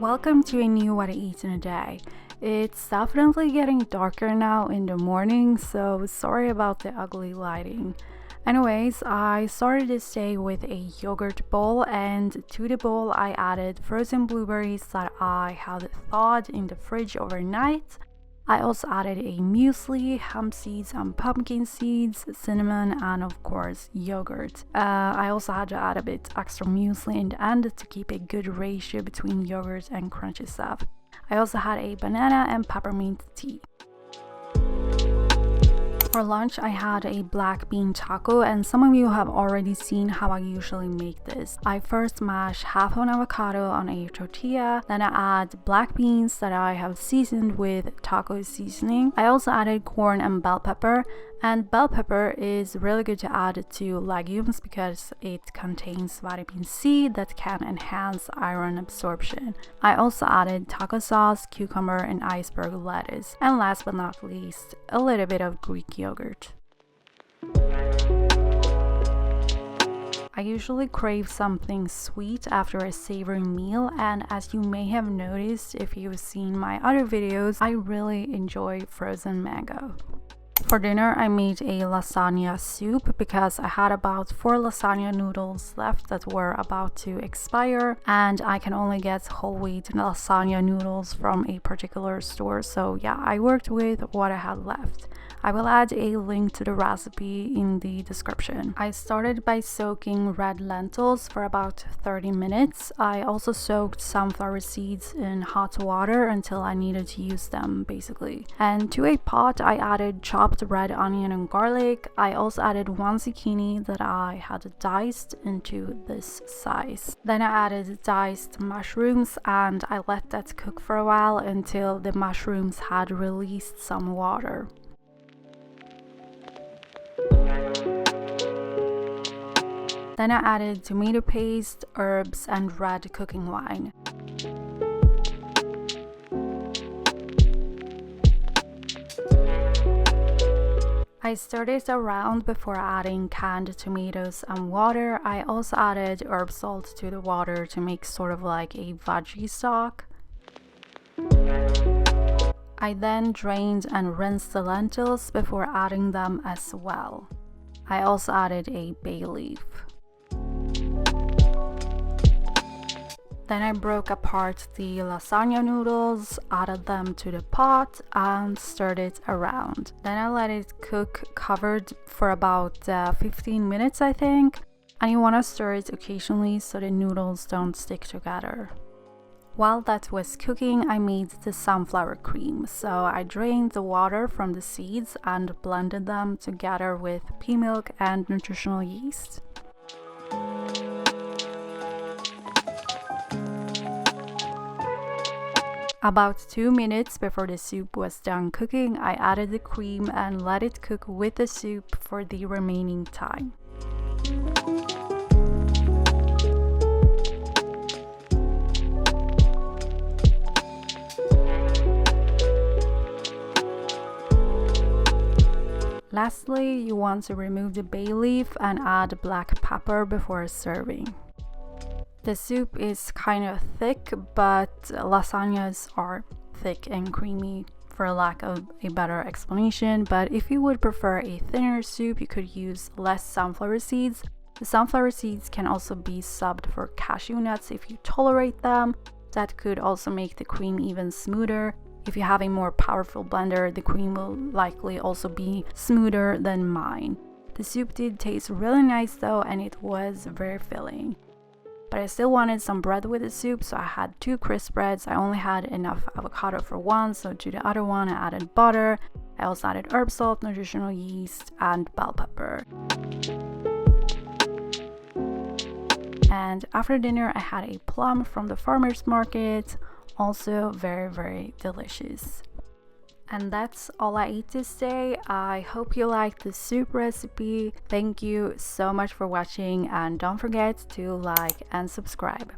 Welcome to a new What I Eat in a Day. It's definitely getting darker now in the morning, so sorry about the ugly lighting. Anyways, I started this day with a yogurt bowl, and to the bowl I added frozen blueberries that I had thawed in the fridge overnight. I also added a muesli, hemp seeds and pumpkin seeds, cinnamon, and of course yogurt. I also had to add a bit extra muesli in the end to keep a good ratio between yogurt and crunchy stuff. I also had a banana and peppermint tea. For lunch, I had a black bean taco, and some of you have already seen how I usually make this. I first mash half an avocado on a tortilla, then I add black beans that I have seasoned with taco seasoning. I also added corn and bell pepper, and bell pepper is really good to add to legumes because it contains vitamin C that can enhance iron absorption. I also added taco sauce, cucumber, and iceberg lettuce, and last but not least, a little bit of Greek yogurt. I usually crave something sweet after a savory meal, and as you may have noticed if you've seen my other videos, I really enjoy frozen mango. For dinner, I made a lasagna soup because I had about 4 lasagna noodles left that were about to expire, and I can only get whole wheat lasagna noodles from a particular store, so yeah, I worked with what I had left. I will add a link to the recipe in the description. I started by soaking red lentils for about 30 minutes. I also soaked sunflower seeds in hot water until I needed to use them, basically. And to a pot, I added chopped red onion and garlic. I also added 1 zucchini that I had diced into this size. Then I added diced mushrooms, and I let that cook for a while until the mushrooms had released some water. Then I added tomato paste, herbs, and red cooking wine. I stirred it around before adding canned tomatoes and water. I also added herb salt to the water to make sort of like a veggie stock. I then drained and rinsed the lentils before adding them as well. I also added a bay leaf. Then I broke apart the lasagna noodles, added them to the pot, and stirred it around. Then I let it cook covered for about 15 minutes, I think. And you want to stir it occasionally so the noodles don't stick together. While that was cooking, I made the sunflower cream. So I drained the water from the seeds and blended them together with pea milk and nutritional yeast. About 2 minutes before the soup was done cooking, I added the cream and let it cook with the soup for the remaining time. Lastly, you want to remove the bay leaf and add black pepper before serving. The soup is kind of thick, but lasagnas are thick and creamy for lack of a better explanation. But if you would prefer a thinner soup, you could use less sunflower seeds. The sunflower seeds can also be subbed for cashew nuts if you tolerate them. That could also make the cream even smoother. If you have a more powerful blender, the cream will likely also be smoother than mine. The soup did taste really nice though, and it was very filling. But I still wanted some bread with the soup, so I had 2 crisp breads. I only had enough avocado for one, so to the other one I added butter. I also added herb salt, nutritional yeast, and bell pepper. And after dinner I had a plum from the farmer's market, also very, very delicious. And that's all I ate this day. I hope you liked the soup recipe. Thank you so much for watching, and don't forget to like and subscribe.